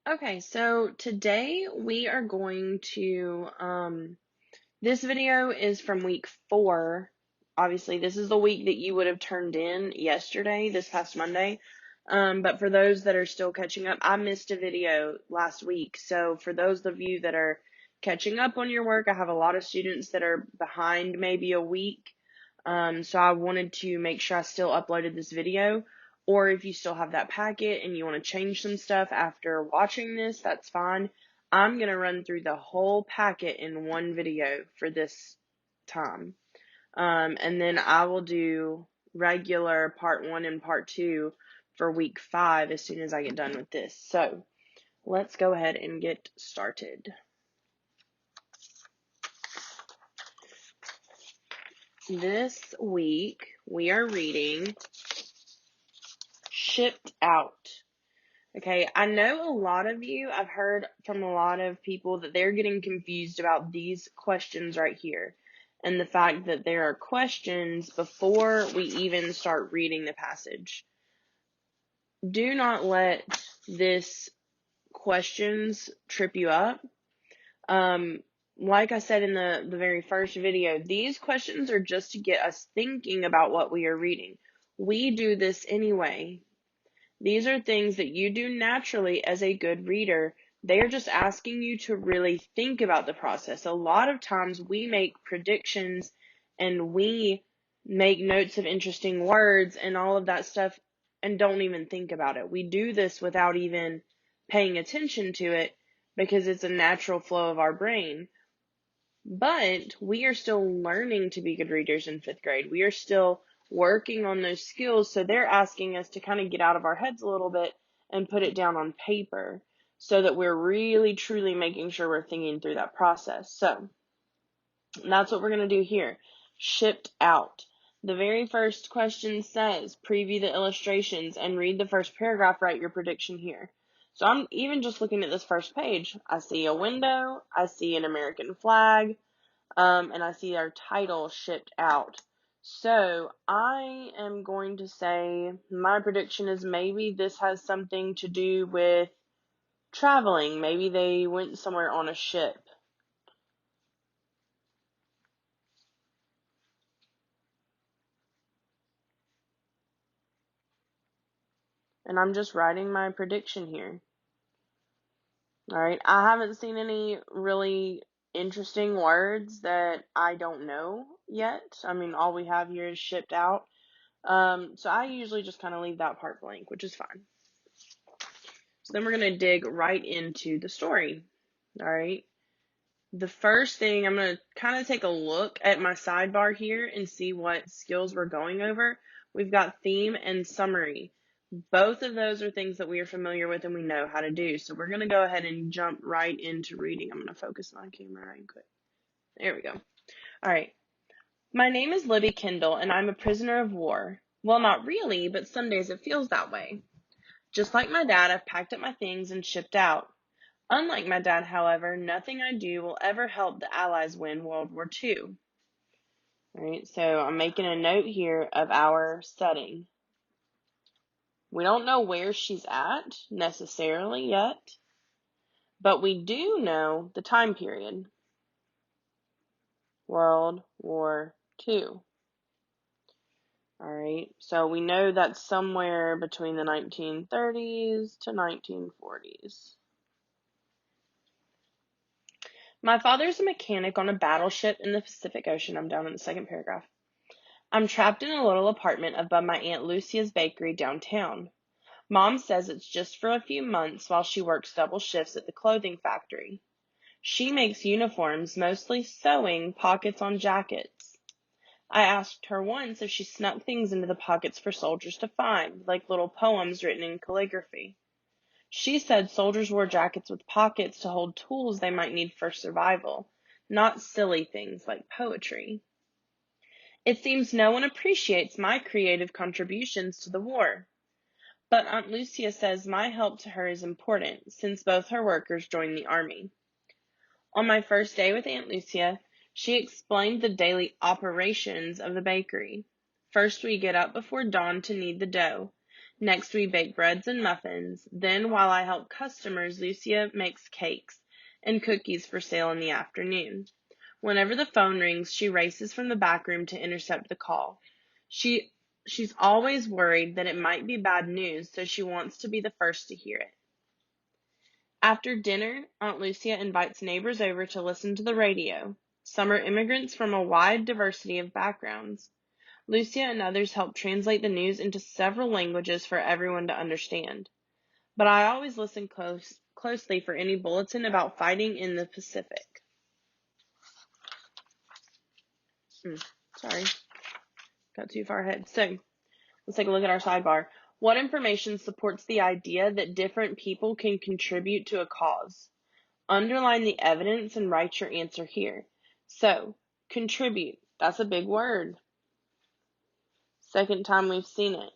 Okay, so today we are going to, this video is from week 4. Obviously, this is the week that you would have turned in yesterday, this past Monday. But for those that are still catching up, I missed a video last week. So for those of you that are catching up on your work, I have a lot of students that are behind maybe a week. So I wanted to make sure I still uploaded this video. Or if you still have that packet and you want to change some stuff after watching this, that's fine. I'm going to run through the whole packet in one video for this time. And then I will do regular part 1 and part 2 for week 5 as soon as I get done with this. So let's go ahead and get started. This week we are reading Shipped Out. Okay, I know a lot of you, I've heard from a lot of people that they're getting confused about these questions right here and the fact that there are questions before we even start reading the passage. Do not let this questions trip you up. Like I said in the very first video, these questions are just to get us thinking about what we are reading. We do this anyway. These are things that you do naturally as a good reader. They are just asking you to really think about the process. A lot of times we make predictions and we make notes of interesting words and all of that stuff and don't even think about it. We do this without even paying attention to it because it's a natural flow of our brain. But we are still learning to be good readers in 5th grade. We are still working on those skills. So they're asking us to kind of get out of our heads a little bit and put it down on paper so that we're really truly making sure we're thinking through that process. So that's what we're going to do here. Shipped out. The very first question says, preview the illustrations and read the first paragraph, write your prediction here. So I'm even just looking at this first page. I see a window, I see an American flag, and I see our title, Shipped Out. So I am going to say my prediction is maybe this has something to do with traveling. Maybe they went somewhere on a ship. And I'm just writing my prediction here. All right. I haven't seen any really interesting words that I don't know yet. I mean, all we have here is shipped out. So I usually just kind of leave that part blank, which is fine. So then we're going to dig right into the story. All right. The first thing, I'm going to kind of take a look at my sidebar here and see what skills we're going over. We've got theme and summary. Both of those are things that we are familiar with and we know how to do. So we're going to go ahead and jump right into reading. I'm going to focus my camera right quick. There we go. All right. My name is Libby Kendall and I'm a prisoner of war. Well, not really, but some days it feels that way. Just like my dad, I've packed up my things and shipped out. Unlike my dad, however, nothing I do will ever help the Allies win World War II. All right, so I'm making a note here of our setting. We don't know where she's at necessarily yet, but we do know the time period. World War II. All right, so we know that's somewhere between the 1930s to 1940s. My father's a mechanic on a battleship in the Pacific Ocean. I'm down in the second paragraph. I'm trapped in a little apartment above my Aunt Lucia's bakery downtown. Mom says it's just for a few months while she works double shifts at the clothing factory. She makes uniforms, mostly sewing pockets on jackets. I asked her once if she snuck things into the pockets for soldiers to find, like little poems written in calligraphy. She said soldiers wore jackets with pockets to hold tools they might need for survival, not silly things like poetry. It seems no one appreciates my creative contributions to the war. But Aunt Lucia says my help to her is important, since both her workers joined the army. On my first day with Aunt Lucia, she explained the daily operations of the bakery. First, we get up before dawn to knead the dough. Next, we bake breads and muffins. Then, while I help customers, Lucia makes cakes and cookies for sale in the afternoon. Whenever the phone rings, she races from the back room to intercept the call. She's always worried that it might be bad news, so she wants to be the first to hear it. After dinner, Aunt Lucia invites neighbors over to listen to the radio. Some are immigrants from a wide diversity of backgrounds. Lucia and others help translate the news into several languages for everyone to understand. But I always listen closely for any bulletin about fighting in the Pacific. Sorry, got too far ahead. So, let's take a look at our sidebar. What information supports the idea that different people can contribute to a cause? Underline the evidence and write your answer here. So, contribute, that's a big word. Second time we've seen it.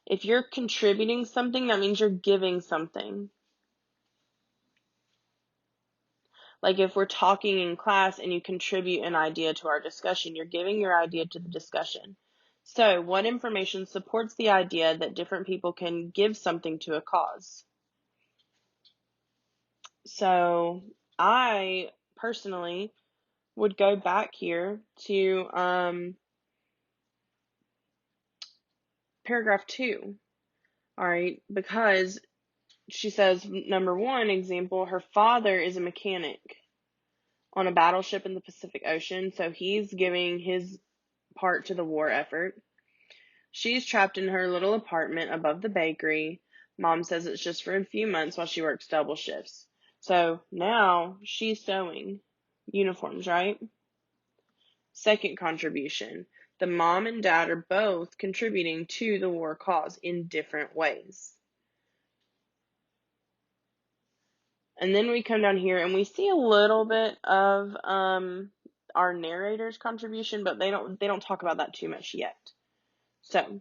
If you're contributing something, that means you're giving something. Like if we're talking in class and you contribute an idea to our discussion, you're giving your idea to the discussion. So, what information supports the idea that different people can give something to a cause? So, I personally would go back here to paragraph 2, all right, because she says, number 1 example, her father is a mechanic on a battleship in the Pacific Ocean, so he's giving his part to the war effort. She's trapped in her little apartment above the bakery. Mom says it's just for a few months while she works double shifts. So now she's sewing uniforms, right? Second contribution. The mom and dad are both contributing to the war cause in different ways. And then we come down here and we see a little bit of our narrator's contribution, but they don't talk about that too much yet. So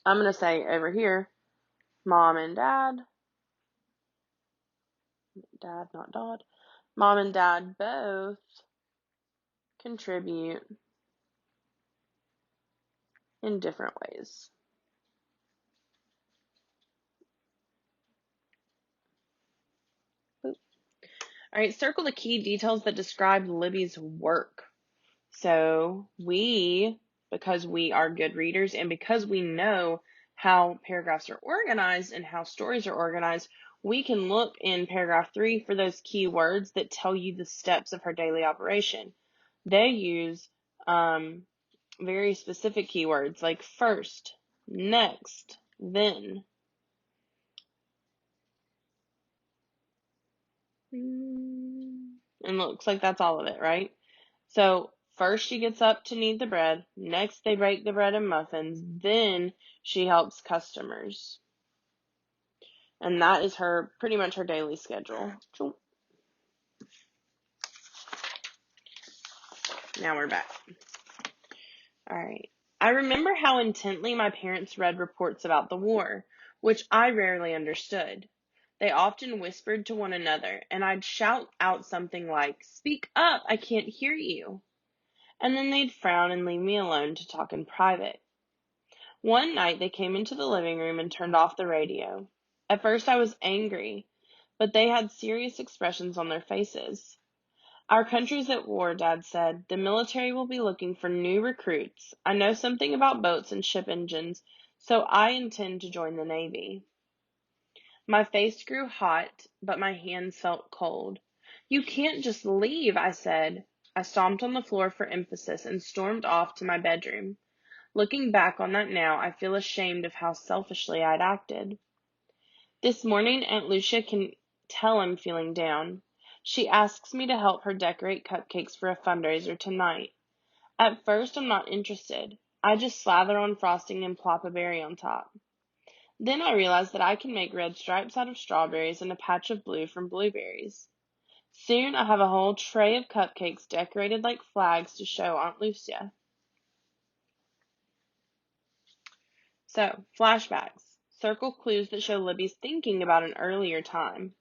I'm going to say over here, mom and dad, not dad, mom and dad both contribute in different ways. All right, circle the key details that describe Libby's work. So because we are good readers and because we know how paragraphs are organized and how stories are organized, we can look in paragraph 3 for those key words that tell you the steps of her daily operation. They use very specific keywords like first, next, then. And looks like that's all of it, right? So first she gets up to knead the bread. Next they bake the bread and muffins. Then she helps customers. And that is pretty much her daily schedule. Now we're back. All right. I remember how intently my parents read reports about the war, which I rarely understood. They often whispered to one another, and I'd shout out something like, "Speak up, I can't hear you." And then they'd frown and leave me alone to talk in private. One night they came into the living room and turned off the radio. At first I was angry, but they had serious expressions on their faces. "Our country's at war," Dad said. "The military will be looking for new recruits. I know something about boats and ship engines, so I intend to join the Navy." My face grew hot, but my hands felt cold. "You can't just leave," I said. I stomped on the floor for emphasis and stormed off to my bedroom. Looking back on that now, I feel ashamed of how selfishly I'd acted. This morning, Aunt Lucia can tell I'm feeling down. She asks me to help her decorate cupcakes for a fundraiser tonight. At first, I'm not interested. I just slather on frosting and plop a berry on top. Then I realize that I can make red stripes out of strawberries and a patch of blue from blueberries. Soon I have a whole tray of cupcakes decorated like flags to show Aunt Lucia. So, flashbacks. Circle clues that show Libby's thinking about an earlier time.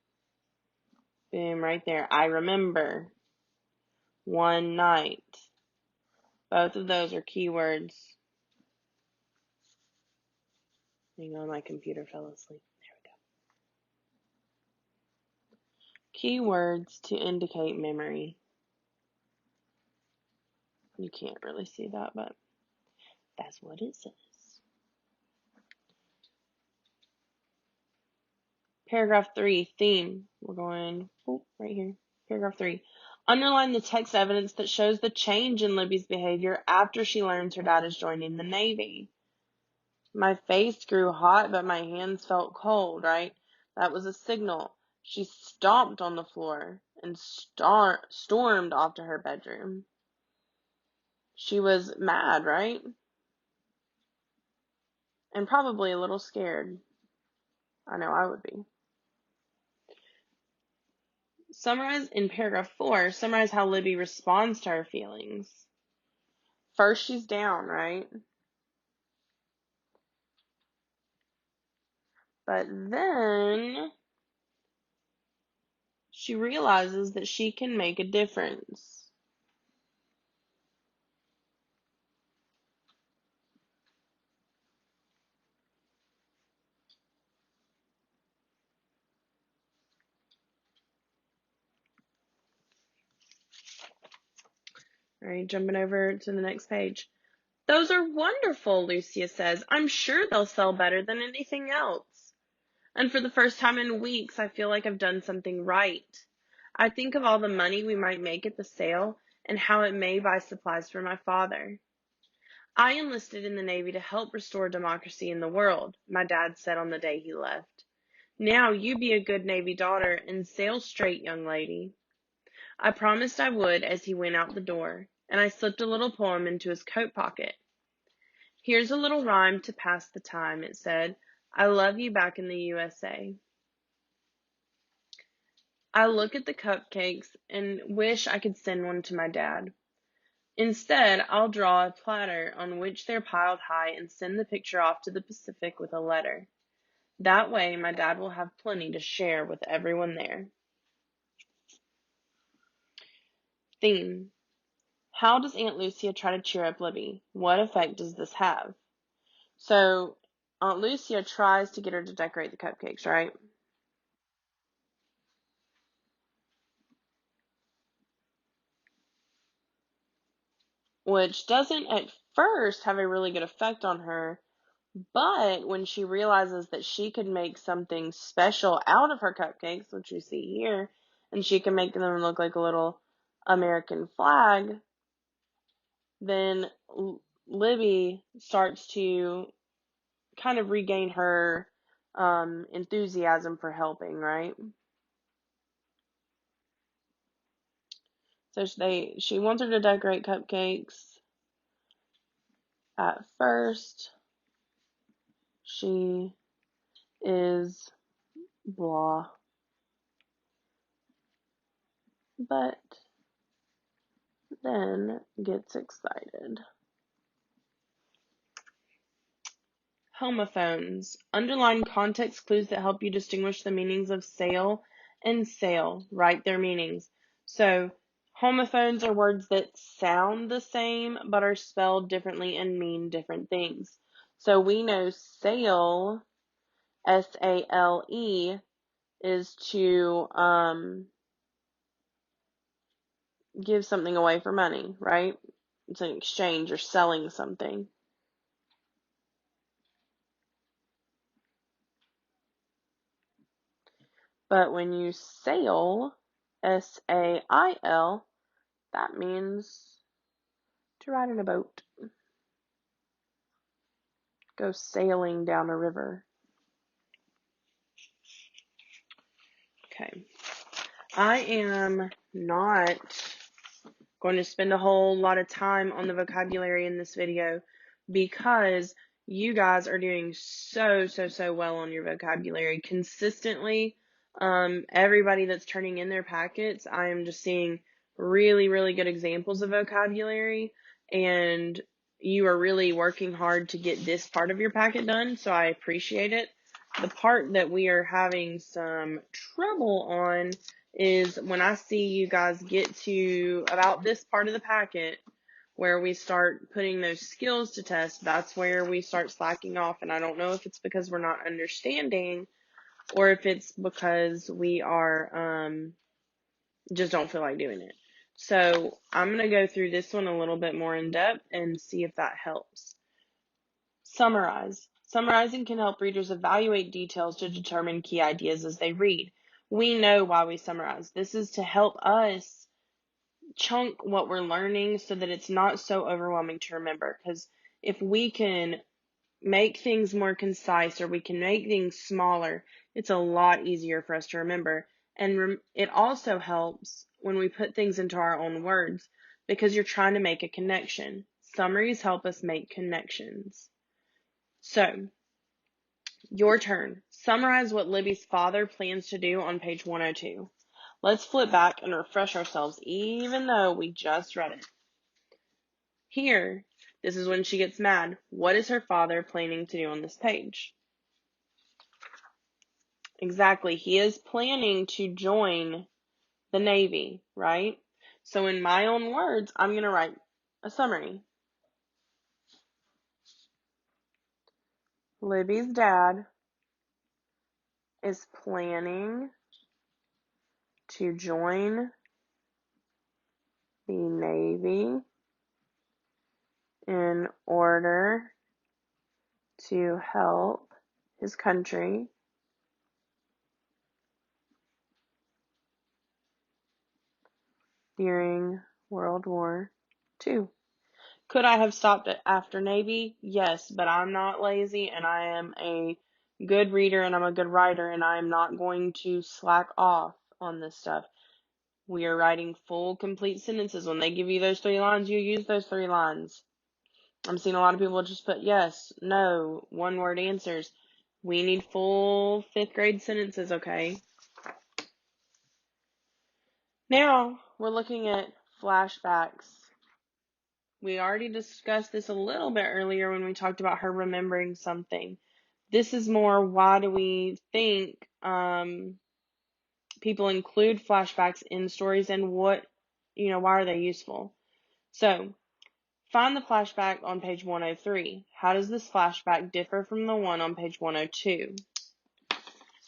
Boom, right there. I remember. One night. Both of those are keywords. Hang on, my computer fell asleep. There we go. Keywords to indicate memory. You can't really see that, but that's what it says. Paragraph 3, theme. We're going right here. Paragraph 3. Underline the text evidence that shows the change in Libby's behavior after she learns her dad is joining the Navy. My face grew hot, but my hands felt cold, right? That was a signal. She stomped on the floor and stormed off to her bedroom. She was mad, right? And probably a little scared. I know I would be. Summarize in paragraph 4, summarize how Libby responds to her feelings. First, she's down, right? But then she realizes that she can make a difference. All right, jumping over to the next page. Those are wonderful, Lucia says. I'm sure they'll sell better than anything else. And for the first time in weeks, I feel like I've done something right. I think of all the money we might make at the sale and how it may buy supplies for my father. I enlisted in the Navy to help restore democracy in the world, my dad said on the day he left. Now you be a good Navy daughter and sail straight, young lady. I promised I would as he went out the door, and I slipped a little poem into his coat pocket. Here's a little rhyme to pass the time, it said. I love you back in the USA. I look at the cupcakes and wish I could send one to my dad. Instead, I'll draw a platter on which they're piled high and send the picture off to the Pacific with a letter. That way, my dad will have plenty to share with everyone there. Theme. How does Aunt Lucia try to cheer up Libby? What effect does this have? So, Aunt Lucia tries to get her to decorate the cupcakes, right? Which doesn't at first have a really good effect on her, but when she realizes that she could make something special out of her cupcakes, which you see here, and she can make them look like a little American flag, then Libby starts to kind of regain her enthusiasm for helping, right? So she wants her to decorate cupcakes. At first, she is blah, but then gets excited. Homophones. Underline context clues that help you distinguish the meanings of sale and sale. Write their meanings. So, homophones are words that sound the same but are spelled differently and mean different things. So we know sale, S-A-L-E, is to give something away for money, right? It's an exchange or selling something. But when you sail, S-A-I-L, that means to ride in a boat. Go sailing down a river. Okay. I am not going to spend a whole lot of time on the vocabulary in this video because you guys are doing so well on your vocabulary consistently. Everybody that's turning in their packets, I am just seeing really good examples of vocabulary, and you are really working hard to get this part of your packet done, so I appreciate it. The part that we are having some trouble on is when I see you guys get to about this part of the packet where we start putting those skills to test, that's where we start slacking off. And I don't know if it's because we're not understanding or if it's because we are just don't feel like doing it. So I'm going to go through this one a little bit more in depth and see if that helps. Summarize. Summarizing can help readers evaluate details to determine key ideas as they read. We know why we summarize. This is to help us chunk what we're learning so that it's not so overwhelming to remember. Because if we can make things more concise or we can make things smaller, it's a lot easier for us to remember. And it also helps when we put things into our own words because you're trying to make a connection. Summaries help us make connections. So, your turn. Summarize what Libby's father plans to do on page 102. Let's flip back and refresh ourselves even though we just read it. Here, this is when she gets mad. What is her father planning to do on this page? Exactly. He is planning to join the Navy, right? So in my own words, I'm going to write a summary. Libby's dad is planning to join the Navy in order to help his country during World War II. Could I have stopped it after Navy? Yes, but I'm not lazy and I am a good reader and I'm a good writer and I am not going to slack off on this stuff. We are writing full, complete sentences. When they give you those 3 lines, you use those 3 lines. I'm seeing a lot of people just put yes, no, one-word answers. We need full 5th grade sentences, okay? Now, we're looking at flashbacks. We already discussed this a little bit earlier when we talked about her remembering something. This is more, why do we think people include flashbacks in stories and why are they useful? So, find the flashback on page 103. How does this flashback differ from the one on page 102?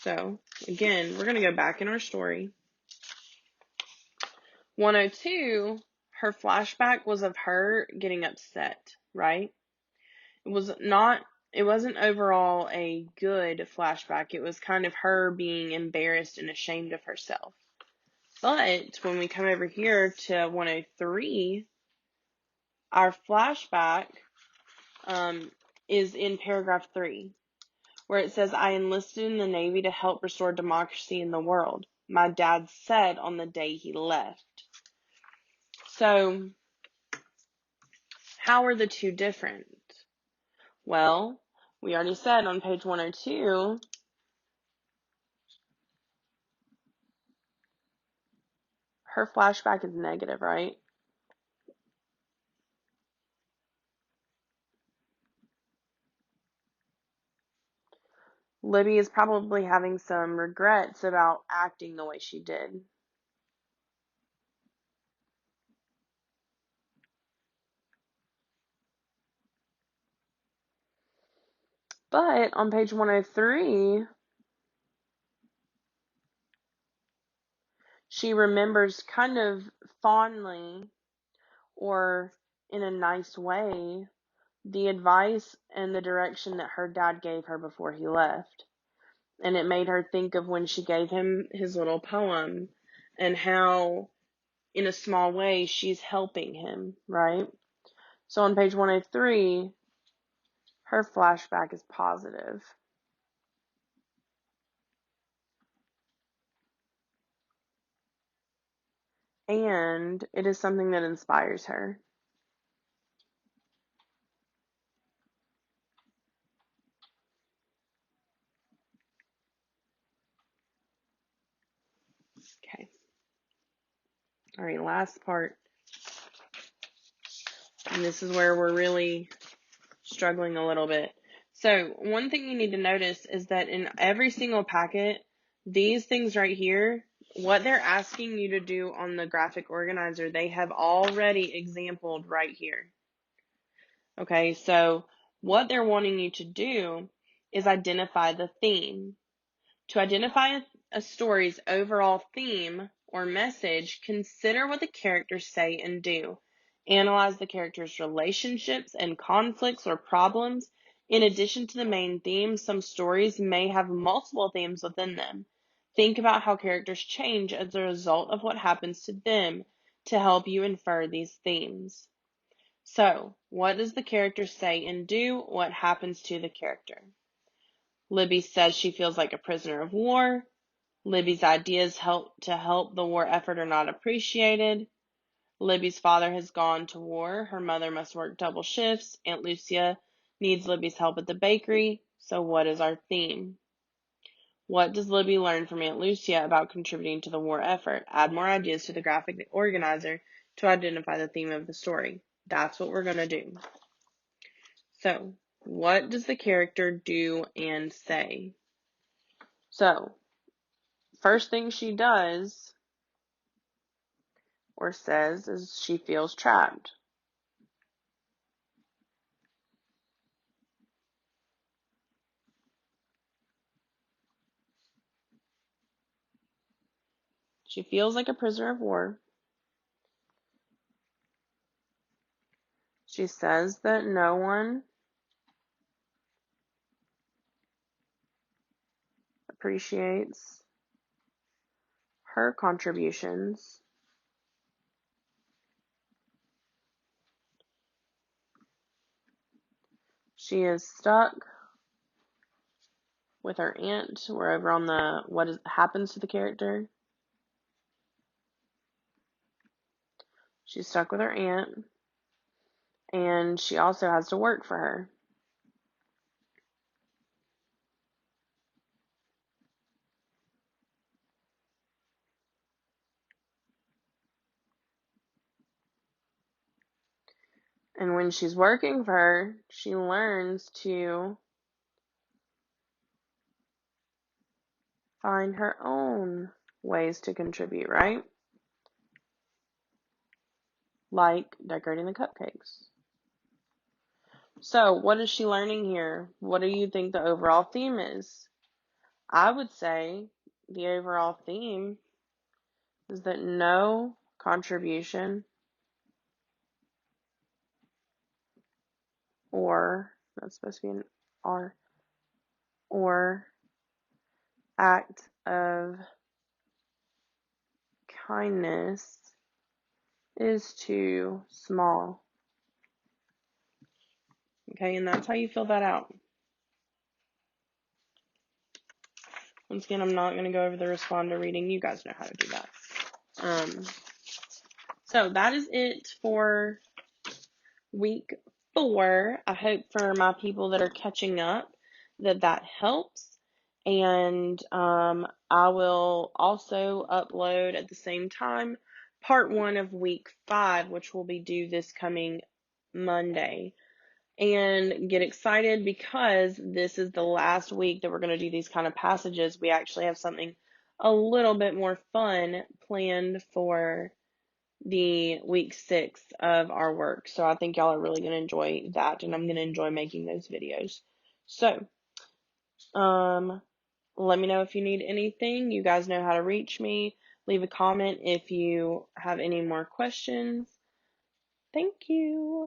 So, again, we're going to go back in our story. 102, her flashback was of her getting upset, right? It wasn't overall a good flashback. It was kind of her being embarrassed and ashamed of herself. But when we come over here to 103, our flashback is in paragraph 3, where it says, I enlisted in the Navy to help restore democracy in the world. My dad said on the day he left. So, how are the two different? Well, we already said on page 102, her flashback is negative, right? Libby is probably having some regrets about acting the way she did. But on page 103, she remembers kind of fondly or in a nice way the advice and the direction that her dad gave her before he left. And it made her think of when she gave him his little poem and how, in a small way, she's helping him, right? So on page 103, her flashback is positive. And it is something that inspires her. Okay. All right, last part. And this is where we're really struggling a little bit. So one thing you need to notice is that in every single packet, These things right here, what they're asking you to do on the graphic organizer, they have already exampled right here. Okay, so what they're wanting you to do is identify the theme. To identify a story's overall theme or message, consider what the characters say and do. Analyze the characters' relationships and conflicts or problems. In addition to the main theme, some stories may have multiple themes within them. Think about how characters change as a result of what happens to them to help you infer these themes. So, what does the character say and do? What happens to the character? Libby says she feels like a prisoner of war. Libby's ideas to help the war effort are not appreciated. Libby's father has gone to war. Her mother must work double shifts. Aunt Lucia needs Libby's help at the bakery. So what is our theme? What does Libby learn from Aunt Lucia about contributing to the war effort? Add more ideas to the graphic organizer to identify the theme of the story. That's what we're going to do. So, what does the character do and say? So, first thing she does or says is she feels trapped. She feels like a prisoner of war. She says that no one appreciates her contributions. She is stuck with her aunt. We're over on the what happens to the character. She's stuck with her aunt, and she also has to work for her. And when she's working for her, she learns to find her own ways to contribute, right? Like decorating the cupcakes. So, what is she learning here? What do you think the overall theme is? I would say the overall theme is that no contribution or, that's supposed to be an R, or act of kindness is too small. Okay, and that's how you fill that out. Once again, I'm not going to go over the responder reading. You guys know how to do that. So that is it for week 4. I hope for my people that are catching up that helps. And I will also upload at the same time part 1 of week 5, which will be due this coming Monday. And get excited because this is the last week that we're going to do these kind of passages. We actually have something a little bit more fun planned for the week 6 of our work. So I think y'all are really going to enjoy that, and I'm going to enjoy making those videos. So, let me know if you need anything. You guys know how to reach me. Leave a comment if you have any more questions. Thank you.